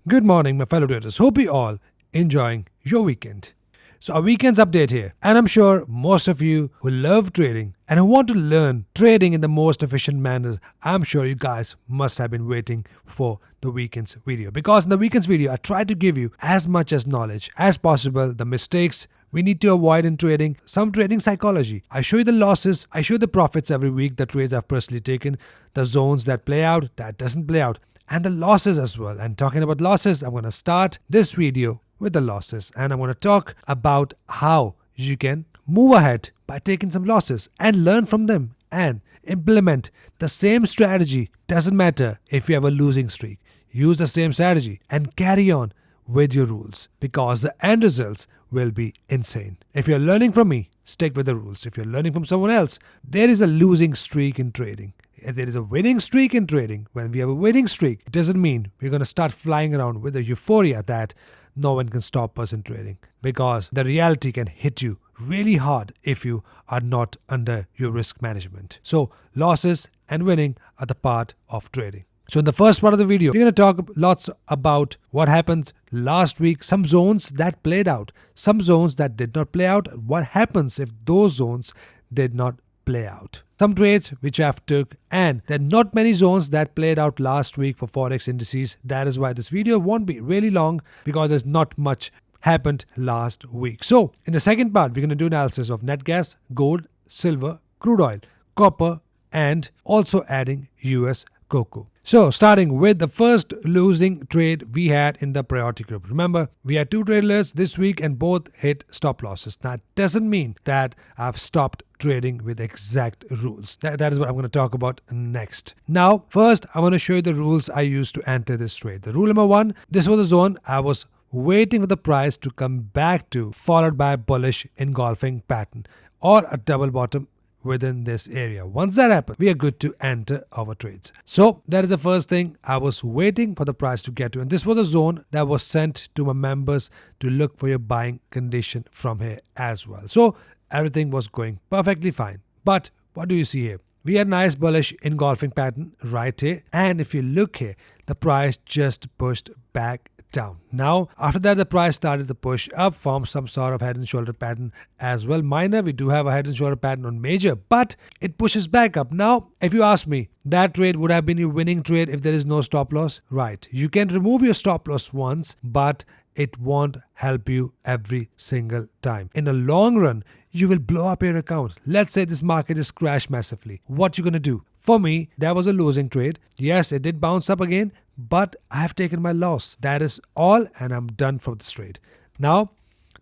Good morning, my fellow traders. Hope you all enjoying your weekend. So our weekend's update here, and I'm sure most of you who love trading and who want to learn trading in the most efficient manner, I'm sure you guys must have been waiting for the weekend's video, because in the weekend's video I try to give you as much as knowledge as possible, the mistakes we need to avoid in trading, some trading psychology. I show you the losses, I show you the profits every week, the trades I've personally taken, the zones that play out, that doesn't play out, and the losses as well. And talking about losses, I'm going to start this video with the losses, and I'm going to talk about how you can move ahead by taking some losses and learn from them and implement the same strategy. Doesn't matter if you have a losing streak, use the same strategy and carry on with your rules, because the end results will be insane. If you're learning from me, stick with the rules. If you're learning from someone else, there is a losing streak in trading. If there is a winning streak in trading, when we have a winning streak, it doesn't mean we're going to start flying around with a euphoria that no one can stop us in trading, because the reality can hit you really hard if you are not under your risk management. So losses and winning are the part of trading. So in the first part of the video, we're going to talk lots about what happened last week, some zones that played out, some zones that did not play out, what happens if those zones did not play out. Some trades which I've took, and there are not many zones that played out last week for Forex indices. That is why this video won't be really long, because there's not much happened last week. So in the second part, we're going to do analysis of NatGas, gold, silver, crude oil, copper, and also adding USCocoa. So starting with the first losing trade we had in the priority group. Remember, we had two trade alerts this week and both hit stop losses. That doesn't mean that I've stopped trading with exact rules. That is what I'm going to talk about next. Now, first, I want to show you the rules I used to enter this trade. The rule number one, this was the zone I was waiting for the price to come back to, followed by a bullish engulfing pattern or a double bottom within this area. Once that happens, we are good to enter our trades. So that is the first thing I was waiting for the price to get to, and this was a zone that was sent to my members to look for your buying condition from here as well. So everything was going perfectly fine. But what do you see here? We had a nice bullish engulfing pattern right here, and if you look here, the price just pushed back down. Now, after that, the price started to push up, form some sort of head and shoulder pattern as well. Minor, we do have a head and shoulder pattern on major, but it pushes back up. Now, if you ask me, that trade would have been your winning trade if there is no stop loss, right? You can remove your stop loss once, but it won't help you every single time. In the long run, you will blow up your account. Let's say this market is crashed massively. What you gonna do? For me, that was a losing trade. Yes, it did bounce up again, but I have taken my loss. That is all, and I'm done for this trade. Now,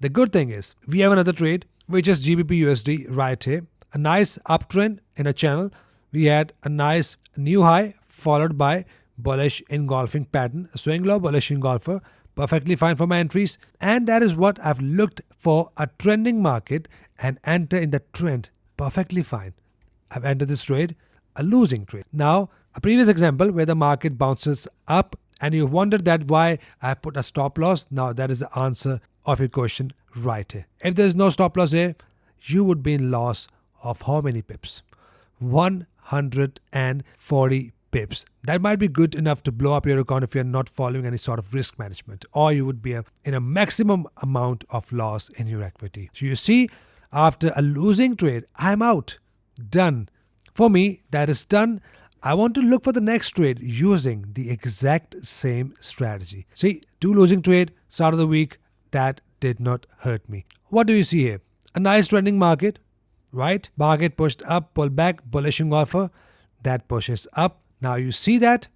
the good thing is, we have another trade, which is GBP USD right here. A nice uptrend in a channel. We had a nice new high, followed by bullish engulfing pattern, a swing low, bullish engulfer. Perfectly fine for my entries, and that is what I've looked for, a trending market, and enter in the trend. Perfectly fine. I've entered this trade, a losing trade. Now, a previous example where the market bounces up and you wondered that why I put a stop loss. Now that is the answer of your question right here. If there is no stop loss here, you would be in loss of how many pips? 140 pips. That might be good enough to blow up your account if you're not following any sort of risk management, or you would be in a maximum amount of loss in your equity. So you see, after a losing trade, I'm out. Done. For me, that is done. I want to look for the next trade using the exact same strategy. See, two losing trade, start of the week, that did not hurt me. What do you see here? A nice trending market, right? Market pushed up, pull back, bullish engulfer, that pushes up. Now you see that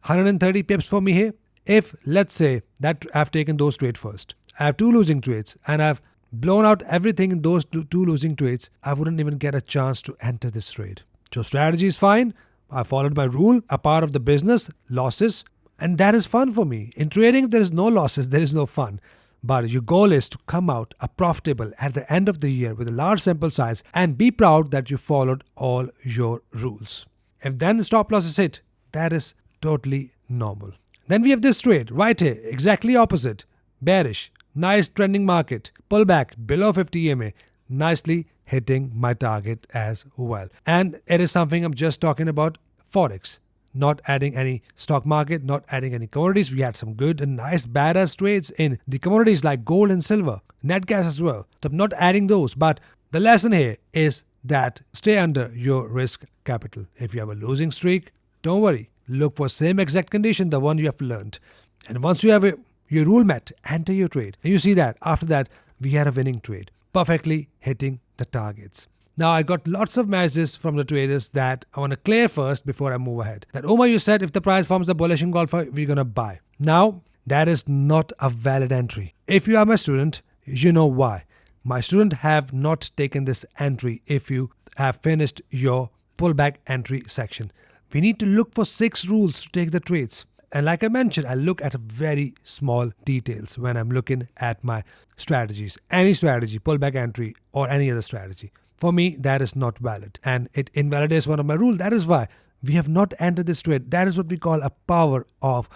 130 pips for me here. If let's say that I've taken those trades first, I have two losing trades and I've blown out everything in those two losing trades, I wouldn't even get a chance to enter this trade. So strategy is fine. I followed my rule, a part of the business, losses, and that is fun for me. In trading, if there is no losses, there is no fun. But your goal is to come out a profitable at the end of the year with a large sample size and be proud that you followed all your rules. If then the stop loss is hit, that is totally normal. Then we have this trade right here, exactly opposite. Bearish, nice trending market, pullback below 50 EMA, nicely hitting my target as well. And it is something I'm just talking about Forex. not adding any stock market, not adding any commodities. We had some good and nice badass trades in the commodities like gold and silver, NatGas as well. So I'm not adding those, but the lesson here is that stay under your risk capital. If you have a losing streak, don't worry. Look for same exact condition, the one you have learned. And once you have your rule met, enter your trade. And you see that after that, we had a winning trade, perfectly hitting the targets. Now, I got lots of messages from the traders that I want to clear first before I move ahead. That, Omar, you said if the price forms a bullish engulfer, we're going to buy. Now, that is not a valid entry. If you are my student, you know why. My student have not taken this entry if you have finished your pullback entry section. We need to look for 6 rules to take the trades. And like I mentioned, I look at very small details when I'm looking at my strategies. Any strategy, pullback entry or any other strategy. For me, that is not valid. And it invalidates one of my rules. That is why we have not entered this trade. That is what we call a power of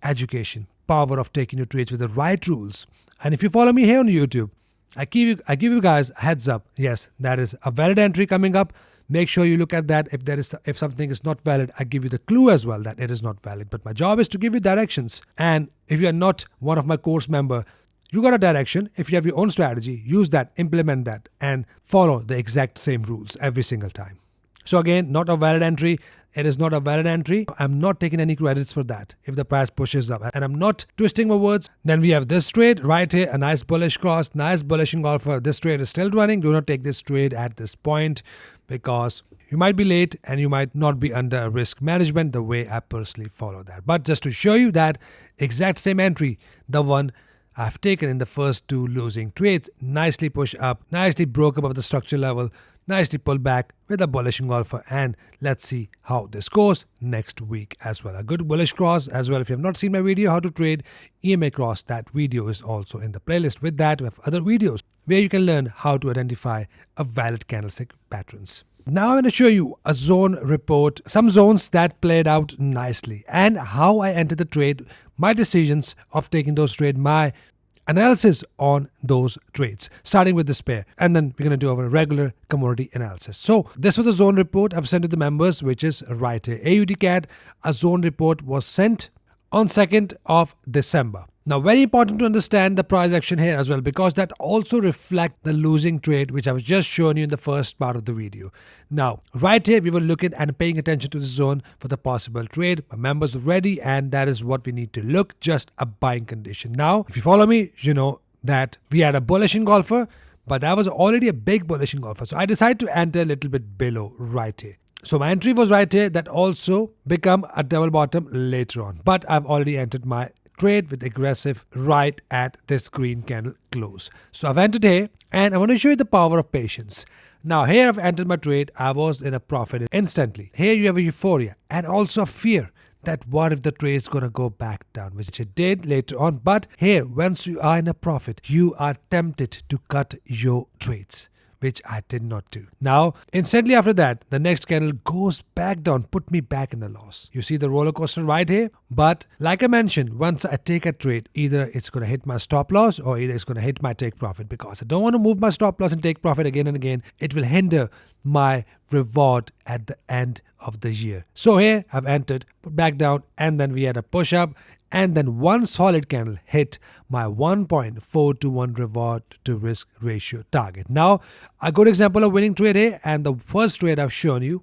education. Power of taking your trades with the right rules. And if you follow me here on YouTube, I give you guys a heads up. Yes, that is a valid entry coming up. Make sure you look at that. If something is not valid, I give you the clue as well that it is not valid. But my job is to give you directions. And if you are not one of my course member, you got a direction. If you have your own strategy, use that, implement that, and follow the exact same rules every single time. So again, not a valid entry. It is not a valid entry. I'm not taking any credits for that if the price pushes up. And I'm not twisting my words. Then we have this trade right here, a nice bullish cross, nice bullish engulfer. This trade is still running. Do not take this trade at this point because you might be late and you might not be under risk management the way I personally follow that. But just to show you that exact same entry, the one I've taken in the first 2 losing trades, nicely pushed up, nicely broke above the structure level, nicely pulled back with a bullish engulfer, and let's see how this goes next week as well. A good bullish cross as well. If you have not seen my video how to trade EMA cross, that video is also in the playlist. With that, we have other videos where you can learn how to identify a valid candlestick patterns. Now I'm going to show you a zone report, some zones that played out nicely, and how I entered the trade, my decisions of taking those trades, my analysis on those trades, starting with this pair, and then we're going to do our regular commodity analysis. So this was the zone report I've sent to the members, which is right here. AUDCAD, a zone report was sent on 2nd of December. Now, very important to understand the price action here as well, because that also reflects the losing trade, which I was just showing you in the first part of the video. Now, right here, we were looking and paying attention to the zone for the possible trade. My members were ready, and that is what we need to look, just a buying condition. Now, if you follow me, you know that we had a bullish engulfer, but that was already a big bullish engulfer. So I decided to enter a little bit below right here. So my entry was right here. That also become a double bottom later on. But I've already entered my trade with aggressive right at this green candle close. So I've entered here and I want to show you the power of patience. Now here I've entered my trade. I was in a profit instantly. Here you have a euphoria and also a fear that what if the trade is going to go back down, which it did later on. But here, once you are in a profit, you are tempted to cut your trades, which I did not do. Now, instantly after that, the next candle goes back down, put me back in a loss. You see the roller coaster right here? But like I mentioned, once I take a trade, either it's going to hit my stop loss or either it's going to hit my take profit, because I don't want to move my stop loss and take profit again and again. It will hinder my reward at the end of the year. So here I've entered, put back down, and then we had a push up. And then one solid candle hit my 1.4 to 1 reward to risk ratio target. Now, a good example of winning trade here, and the first trade I've shown you,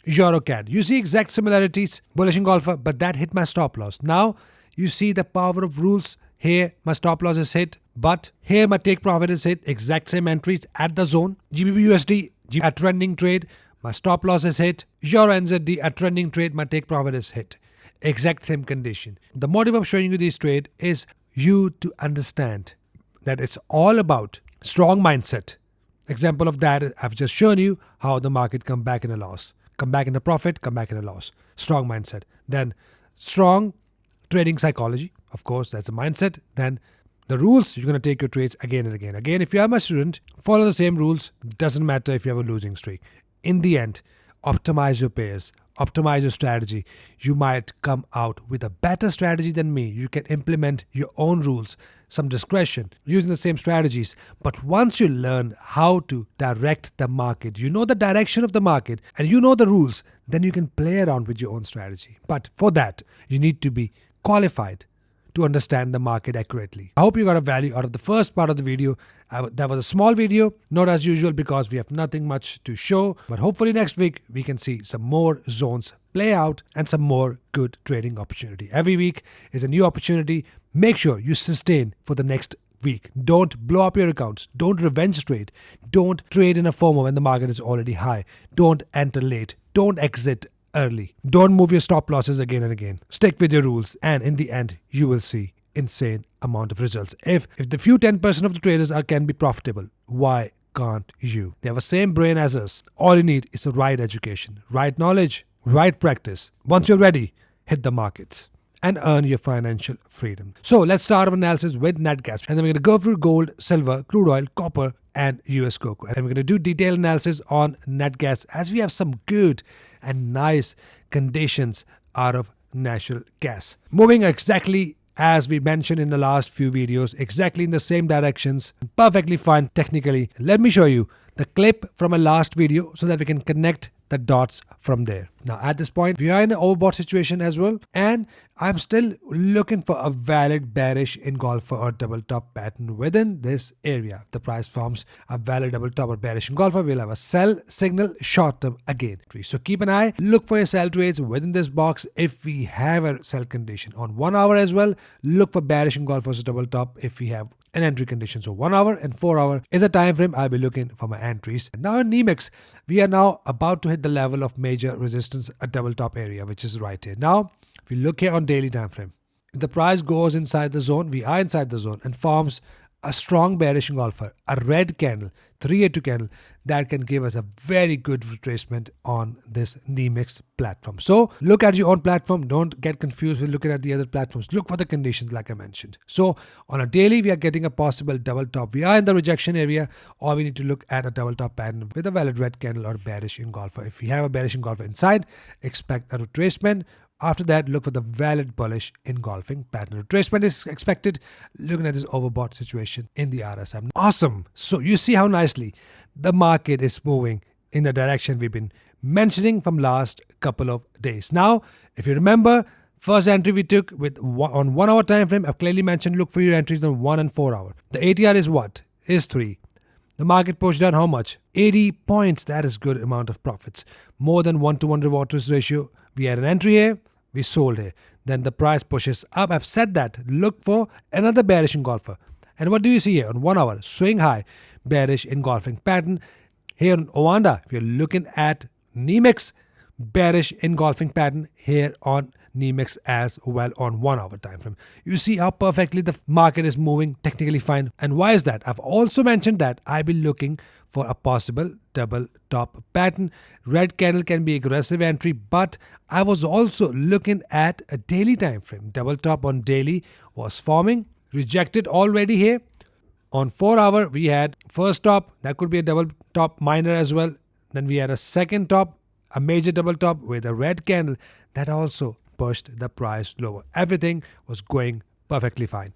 USCocoa. You see exact similarities, bullish engulfer, but that hit my stop loss. Now, you see the power of rules. Here, my stop loss is hit, but here my take profit is hit. Exact same entries at the zone. GBP/USD, a trending trade, my stop loss is hit. Euro NZD, a trending trade, my take profit is hit. Exact same condition. The motive of showing you this trade is you to understand that it's all about strong mindset. Example of that, I've just shown you how the market come back in a loss, come back in a profit, come back in a loss. Strong mindset. Then strong trading psychology. Of course, that's a mindset. Then the rules, you're going to take your trades again and again. Again, if you are my student, follow the same rules. Doesn't matter if you have a losing streak. In the end, optimize your pairs. optimize your strategy. You might come out with a better strategy than me. You can implement your own rules, some discretion using the same strategies. But once you learn how to direct the market, you know the direction of the market and you know the rules, then you can play around with your own strategy. But for that, you need to be qualified to understand the market accurately. I hope you got a value out of the first part of the video. That was a small video, not as usual because we have nothing much to show. But hopefully next week we can see some more zones play out and some more good trading opportunity. Every week is a new opportunity. Make sure you sustain for the next week. Don't blow up your accounts. Don't revenge trade. Don't trade in a FOMO when the market is already high. Don't enter late. Don't exit early. Don't move your stop losses again and again. Stick with your rules, and in the end, you will see insane amount of results. If the few 10% of the traders can be profitable, why can't you? They have the same brain as us. All you need is the right education, right knowledge, right practice. Once you're ready, hit the markets and earn your financial freedom. So let's start our analysis with NatGas, and then we're going to go through gold, silver, crude oil, copper, and USCocoa. And we're going to do detailed analysis on NatGas as we have some good and nice conditions out of natural gas. Moving exactly as we mentioned in the last few videos, exactly in the same directions, perfectly fine technically. Let me show you the clip from a last video so that we can connect the dots from there. Now at this point, we are in the overbought situation as well, and I'm still looking for a valid bearish engulfer or double top pattern within this area. If the price forms a valid double top or bearish engulfer, we'll have a sell signal short term again. So keep an eye, look for your sell trades within this box if we have a sell condition. On 1 hour as well, look for bearish engulfers or double top if we have an entry condition. So 1 hour and 4 hour is a time frame I'll be looking for my entries. And now in NEMEX, we are now about to hit the level of major resistance, a double top area, which is right here. Now, if you look here on daily time frame, if the price goes inside the zone, we are inside the zone and forms a strong bearish engulfer, a red candle, 382 candle, that can give us a very good retracement on this NEMEX platform. So look at your own platform. Don't get confused with looking at the other platforms. Look for the conditions like I mentioned. So on a daily, we are getting a possible double top. We are in the rejection area, or we need to look at a double top pattern with a valid red candle or bearish engulfer. If we have a bearish engulfer inside, expect a retracement. After that, look for the valid bullish engulfing pattern. Retracement is expected looking at this overbought situation in the RSI. Awesome. So you see how nicely the market is moving in the direction we've been mentioning from last couple of days. Now, if you remember, first entry we took on 1 hour time frame, I've clearly mentioned look for your entries on 1 and 4 hour. The ATR is what? Is 3. The market pushed down how much? 80 points. That is good amount of profits. More than 1-to-1 reward to risk ratio. We had an entry here, we sold here. Then the price pushes up. I've said that. Look for another bearish engulfer. And what do you see here? On 1 hour, swing high, bearish engulfing pattern. Here on Oanda, if you're looking at NEMEX, bearish engulfing pattern here on NEMEX as well on 1 hour time frame. You see how perfectly the market is moving technically fine. And why is that? I've also mentioned that I've been looking for a possible double top pattern. Red candle can be aggressive entry, but I was also looking at a daily time frame. Double top on daily was forming, rejected already here. On 4 hour, we had first top, that could be a double top minor as well. Then we had a second top, a major double top with a red candle that also pushed the price lower. Everything was going perfectly fine.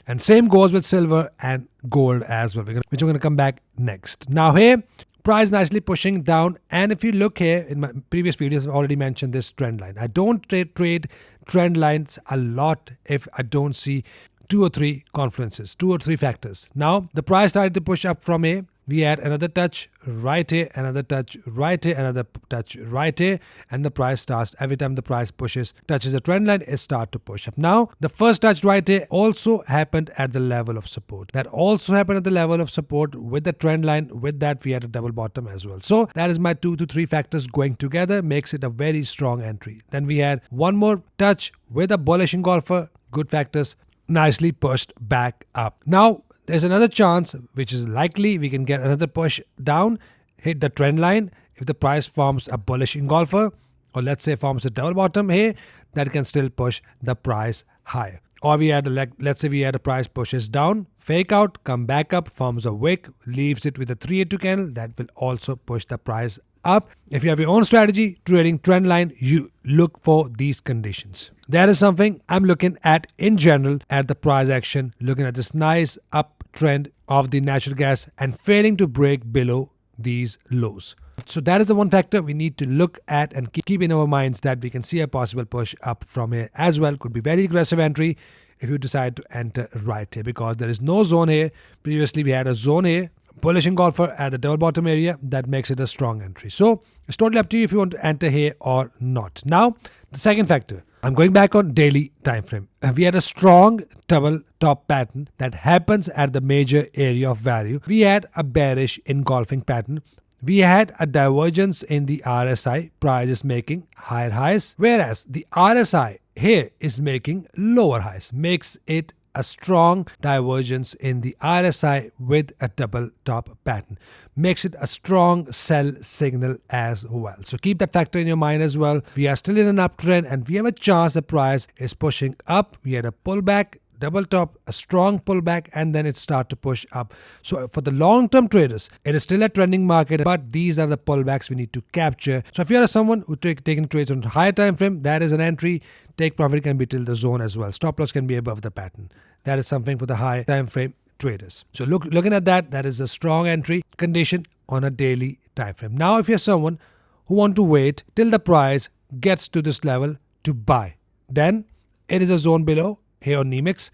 And same goes with silver and gold as well, which we're going to come back next. Now here, price nicely pushing down. And if you look here, in my previous videos, I've already mentioned this trend line. I don't trade trend lines a lot if I don't see 2 or 3 confluences, 2 or 3 factors. Now, the price started to push up from here. We had another touch right here, another touch right here, another touch right here, and the price starts, every time the price touches the trend line, it starts to push up. Now, the first touch right here also happened at the level of support. That also happened at the level of support with the trend line. With that, we had a double bottom as well. So that is my 2 to 3 factors going together, makes it a very strong entry. Then we had one more touch with a bullish engulfer, good factors, nicely pushed back up. Now, there's another chance, which is likely we can get another push down, hit the trend line. If the price forms a bullish engulfer, or let's say forms a double bottom here, that can still push the price higher. Or we had let's say we had a price pushes down, fake out, come back up, forms a wick, leaves it with a 382 candle, that will also push the price up. If you have your own strategy trading trend line, you look for these conditions. That is something I'm looking at in general at the price action, looking at this nice uptrend of the natural gas and failing to break below these lows. So that is the one factor we need to look at and keep in our minds, that we can see a possible push up from here as well. Could be very aggressive entry if you decide to enter right here, because there is no zone here. Previously we had a zone here, bullish engulfer at the double bottom area, that makes it a strong entry. So it's totally up to you if you want to enter here or not. Now the second factor, I'm going back on daily time frame. We had a strong double top pattern that happens at the major area of value. We had a bearish engulfing pattern. We had a divergence in the RSI, price is making higher highs, whereas the RSI here is making lower highs, makes it a strong divergence in the RSI with a double top pattern, makes it a strong sell signal as well. So keep that factor in your mind as well. We are still in an uptrend and we have a chance the price is pushing up. We had a pullback, double top, a strong pullback, and then it start to push up. So for the long-term traders, it is still a trending market, but these are the pullbacks we need to capture. So if you are someone who taking trades on higher time frame, that is an entry. Take profit can be till the zone as well. Stop loss can be above the pattern. That is something for the high time frame traders. So looking at that is a strong entry condition on a daily time frame. Now if you're someone who want to wait till the price gets to this level to buy, then it is a zone below. Here on NEMEX,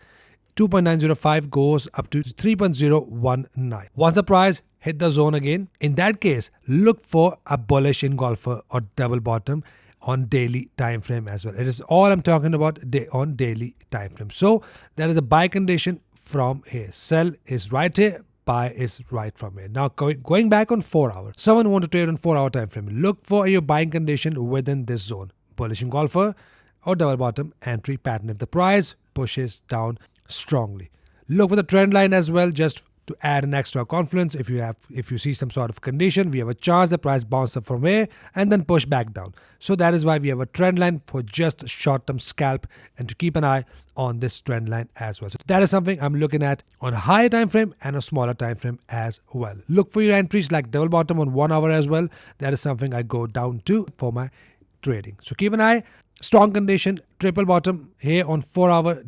2.905 goes up to 3.019. Once the price hit the zone again, in that case, look for a bullish engulfer or double bottom on daily time frame as well. It is all I'm talking about on daily time frame. So there is a buy condition from here. Sell is right here, buy is right from here. Now going back on 4 hours, someone who want to trade on 4 hour time frame, look for your buying condition within this zone. Bullish engulfer or double bottom entry pattern if the price pushes down strongly. Look for the trend line as well, just to add an extra confidence. If you see some sort of condition, we have a chance the price bounce up from here and then push back down. So that is why we have a trend line for just short-term scalp and to keep an eye on this trend line as well. So that is something I'm looking at on a higher time frame and a smaller time frame as well. Look for your entries like double bottom on 1 hour as well. That is something I go down to for my trading. So keep an eye. Strong condition, triple bottom here on 4 hour,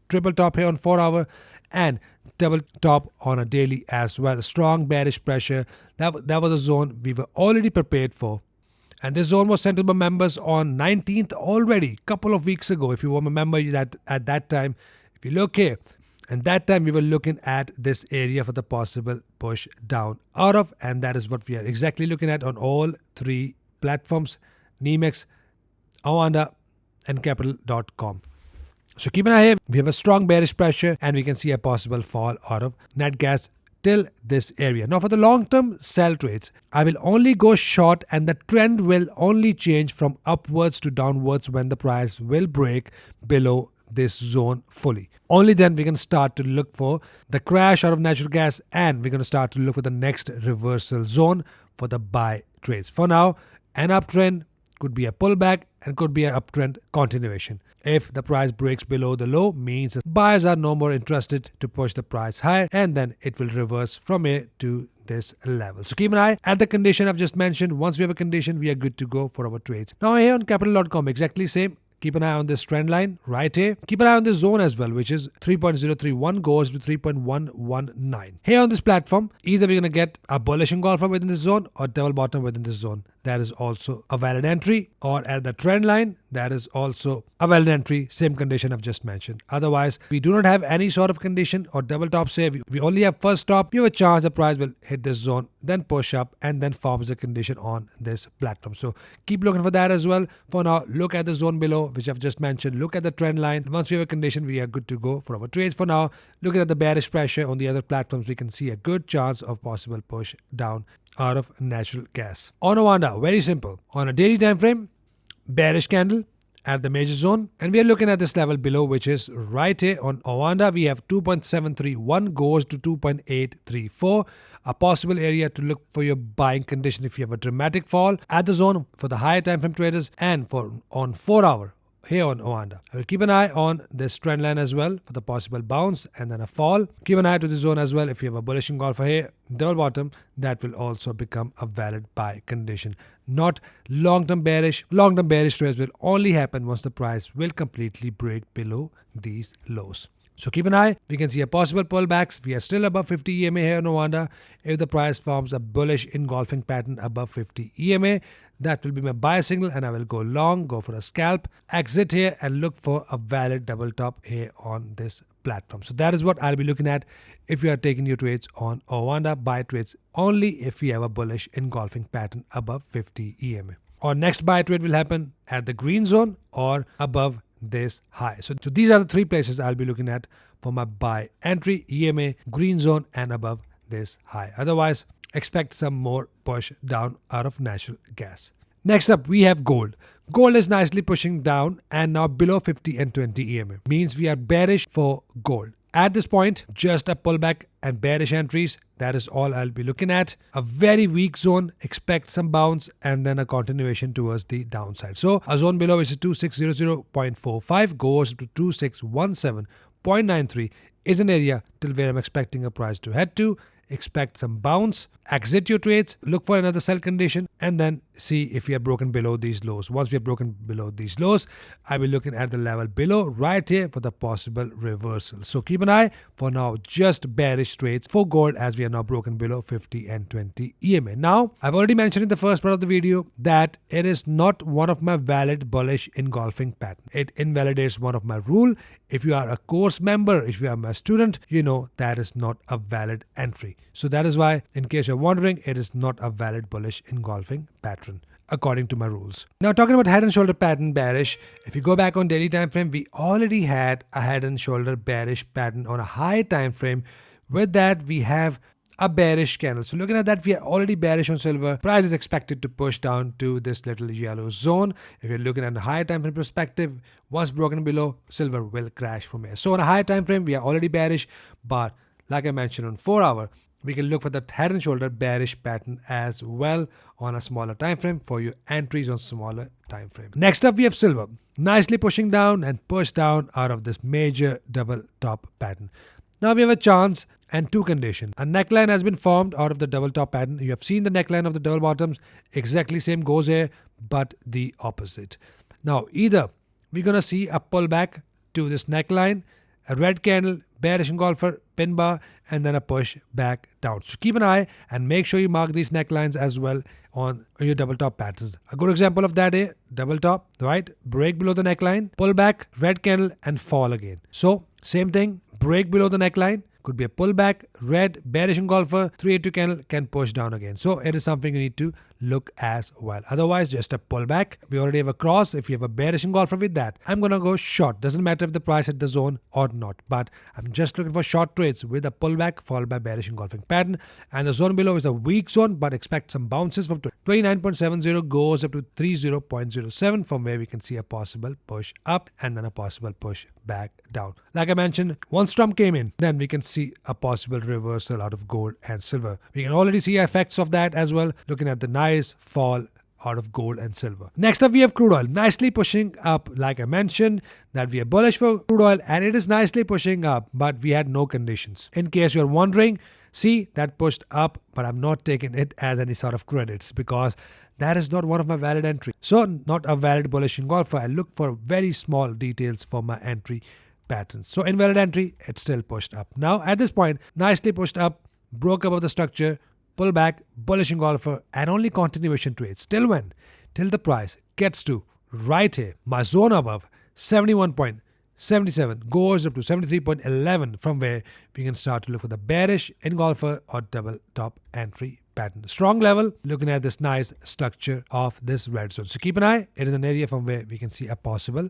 triple top here on 4 hour, and double top on a daily as well. Strong bearish pressure. That was a zone we were already prepared for. And this zone was sent to my members on 19th already, couple of weeks ago. If you were a member at that time, if you look here, and that time we were looking at this area for the possible push down out of, and that is what we are exactly looking at on all 3 platforms, NEMEX, AUDCAD and Capital.com. So keep an eye here. We have a strong bearish pressure and we can see a possible fall out of NatGas till this area. Now for the long-term sell trades, I will only go short and the trend will only change from upwards to downwards when the price will break below this zone fully. Only then we can start to look for the crash out of natural gas and we're going to start to look for the next reversal zone for the buy trades. For now, an uptrend could be a pullback and could be an uptrend continuation. If the price breaks below the low, means buyers are no more interested to push the price higher and then it will reverse from here to this level. So keep an eye at the condition I've just mentioned. Once we have a condition, we are good to go for our trades. Now here on Capital.com, exactly same. Keep an eye on this trend line right here. Keep an eye on this zone as well, which is 3.031 goes to 3.119. Here on this platform, either we're going to get a bullish engulfer within this zone or double bottom within this zone. That is also a valid entry. Or at the trend line, that is also a valid entry. Same condition I've just mentioned. Otherwise, we do not have any sort of condition or double top say. We only have first stop. You have a chance the price will hit this zone, then push up and then forms a condition on this platform. So keep looking for that as well. For now, look at the zone below, which I've just mentioned. Look at the trend line. Once we have a condition, we are good to go for our trades. For now, looking at the bearish pressure on the other platforms, we can see a good chance of possible push down out of natural gas. On AUDCAD, very simple. On a daily time frame, bearish candle at the major zone, and we are looking at this level below, which is right here on AUDCAD. We have 2.731 goes to 2.834, a possible area to look for your buying condition if you have a dramatic fall at the zone for the higher time frame traders. And for on 4 hour, here on Oanda. I will keep an eye on this trend line as well for the possible bounce and then a fall. Keep an eye to the zone as well. If you have a bullish engulfer here, double bottom, that will also become a valid buy condition. Not long-term bearish. Long-term bearish trades will only happen once the price will completely break below these lows. So keep an eye. We can see a possible pullbacks. We are still above 50 EMA here on Oanda. If the price forms a bullish engulfing pattern above 50 EMA, that will be my buy signal and I will go long, go for a scalp, exit here and look for a valid double top here on this platform. So that is what I'll be looking at if you are taking your trades on Oanda. Buy trades only if you have a bullish engulfing pattern above 50 EMA. Our next buy trade will happen at the green zone or above this high. So these are the three places I'll be looking at for my buy entry: EMA, green zone and above this high. Otherwise, expect some more push down out of natural gas. Next up, we have gold. Gold is nicely pushing down and now below 50 and 20 EMA. Means we are bearish for gold. At this point, just a pullback and bearish entries. That is all I'll be looking at. A very weak zone, expect some bounce and then a continuation towards the downside. So a zone below which is 2600.45 goes to 2617.93 is an area till where I'm expecting a price to head to. Expect some bounce, exit your trades, look for another sell condition and then see if we are broken below these lows. Once we are broken below these lows, I will be looking at the level below right here for the possible reversal. So keep an eye. For now, just bearish trades for gold as we are now broken below 50 and 20 EMA. Now, I've already mentioned in the first part of the video that it is not one of my valid bullish engulfing pattern. It invalidates one of my rule. If you are a course member, if you are my student, you know that is not a valid entry. So that is why, in case you're wondering, it is not a valid bullish engulfing pattern according to my rules. Now talking about head and shoulder pattern bearish, if you go back on daily time frame, we already had a head and shoulder bearish pattern on a high time frame. With that, we have a bearish candle. So looking at that, we are already bearish on silver. Price is expected to push down to this little yellow zone. If you're looking at a higher time frame perspective, once broken below, silver will crash from here. So on a higher time frame, we are already bearish, but like I mentioned on 4 hour, we can look for that head and shoulder bearish pattern as well on a smaller time frame for your entries on smaller time frame. Next up, we have silver, nicely pushing down and push down out of this major double top pattern. Now we have a chance and two conditions. A neckline has been formed out of the double top pattern. You have seen the neckline of the double bottoms. Exactly same goes here, but the opposite. Now either we're going to see a pullback to this neckline, a red candle, bearish engulfer, pin bar, and then a push back down. So keep an eye and make sure you mark these necklines as well on your double top patterns. A good example of that is double top, right? Break below the neckline, pull back, red candle, and fall again. So same thing, break below the neckline, could be a pullback, red, bearish engulfer, 382 candle can push down again. So it is something you need to look as well. Otherwise, just a pullback. We already have a cross. If you have a bearish engulfer with that, I'm going to go short. Doesn't matter if the price hit the zone or not. But I'm just looking for short trades with a pullback followed by bearish engulfing pattern. And the zone below is a weak zone, but expect some bounces from 29.70 goes up to 30.07 from where we can see a possible push up and then a possible push back down. Like I mentioned, once Trump came in, then we can see a possible reversal out of gold and silver. We can already see effects of that as well, looking at the nice fall out of gold and silver. Next up, we have crude oil, nicely pushing up. Like I mentioned, that we are bullish for crude oil and it is nicely pushing up, but we had no conditions. In case you're wondering, see that pushed up, but I'm not taking it as any sort of credits because that is not one of my valid entries. So not a valid bullish engulfer. I look for very small details for my entry patterns. So invalid entry, it's still pushed up. Now at this point, nicely pushed up, broke above the structure, pull back, bullish engulfer, and only continuation trades. Till when? Till the price gets to right here. My zone above 71.77 goes up to 73.11 from where we can start to look for the bearish engulfer or double top entry pattern. Strong level, looking at this nice structure of this red zone. So keep an eye. It is an area from where we can see a possible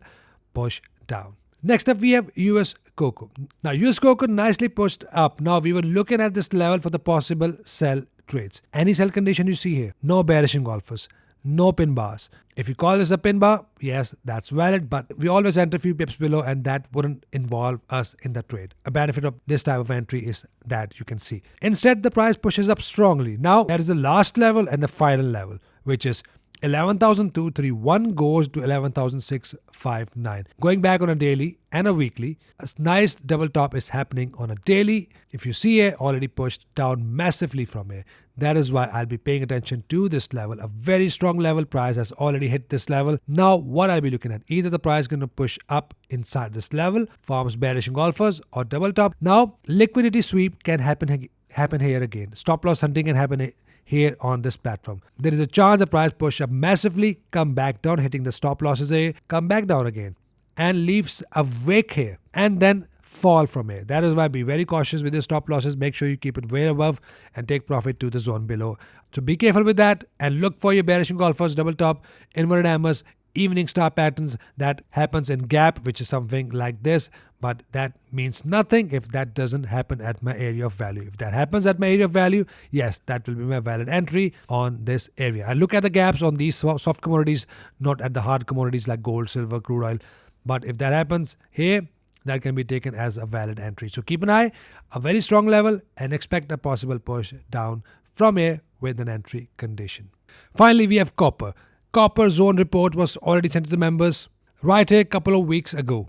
push down. Next up, we have USCocoa. Now, USCocoa nicely pushed up. Now, we were looking at this level for the possible sell trades. Any sell condition you see here, no bearish engulfers, no pin bars. If you call this a pin bar, yes, that's valid, but we always enter a few pips below and that wouldn't involve us in the trade. A benefit of this type of entry is that you can see. Instead, the price pushes up strongly. Now, that is the last level and the final level, which is 11,231 goes to 11,659. Going back on a daily and a weekly, a nice double top is happening on a daily. If you see it, already pushed down massively from here. That is why I'll be paying attention to this level. A very strong level. Price has already hit this level. Now, what I'll be looking at, either the price is going to push up inside this level, forms bearish engulfers, or double top. Now, liquidity sweep can happen here again. Stop loss hunting can happen here on this platform. There is a chance the price push up massively, come back down, hitting the stop losses here, come back down again, and leaves a wick here, and then fall from here. That is why be very cautious with your stop losses. Make sure you keep it way above and take profit to the zone below. So be careful with that and look for your bearish engulfers, double top, inverted hammers, evening star patterns. That happens in gap, which is something like this, but that means nothing if that doesn't happen at my area of value. If that happens at my area of value, yes, that will be my valid entry on this area. I look at the gaps on these soft commodities, not at the hard commodities like gold, silver, crude oil. But if that happens here, that can be taken as a valid entry. So keep an eye, a very strong level, and expect a possible push down from here with an entry condition. Finally, we have copper. Copper zone report was already sent to the members right here a couple of weeks ago.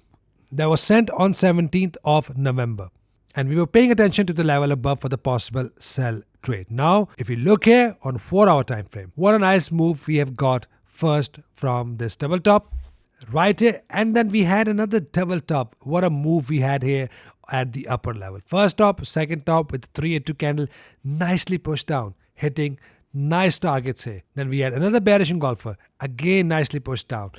That was sent on 17th of November. And we were paying attention to the level above for the possible sell trade. Now, if you look here on 4-hour time frame, what a nice move we have got first from this double top right here, and then we had another double top. What a move we had here at the upper level. First top, second top with 382 candle, nicely pushed down, hitting nice targets here. Then we had another bearish engulfer, again nicely pushed down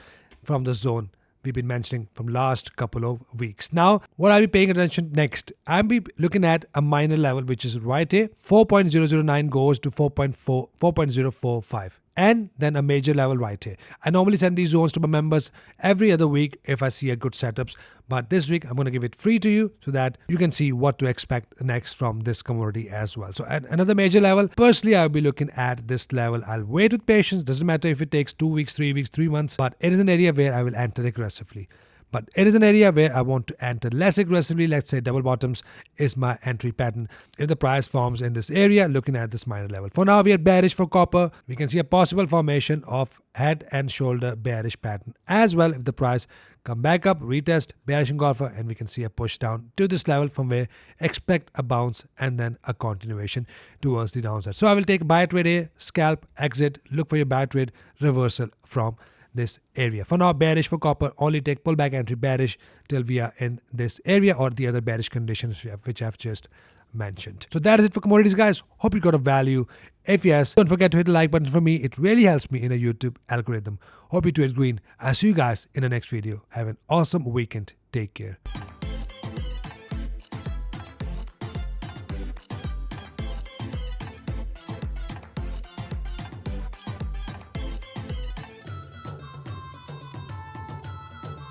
from the zone we've been mentioning from last couple of weeks. Now, what I'll be paying attention next, I'll be looking at a minor level, which is right here. 4.009 goes to 4.045. And then a major level right here. I normally send these zones to my members every other week if I see a good setups. But this week, I'm going to give it free to you so that you can see what to expect next from this commodity as well. So at another major level, personally, I'll be looking at this level. I'll wait with patience. Doesn't matter if it takes 2 weeks, 3 weeks, 3 months. But it is an area where I will enter aggressively. But it is an area where I want to enter less aggressively. Let's say double bottoms is my entry pattern. If the price forms in this area, looking at this minor level. For now, we are bearish for copper. We can see a possible formation of head and shoulder bearish pattern as well. If the price come back up, retest, bearish engulfer, and we can see a push down to this level from where expect a bounce and then a continuation towards the downside. So I will take buy trade here, scalp, exit, look for your buy trade, reversal from this area. For now, bearish for copper, only take pullback entry bearish till we are in this area or the other bearish conditions which I've just mentioned. So that is it for commodities, guys. Hope you got a value. If yes, don't forget to hit the like button for me. It really helps me in a YouTube algorithm. Hope you trade green. I'll see you guys in the next video. Have an awesome weekend. Take care.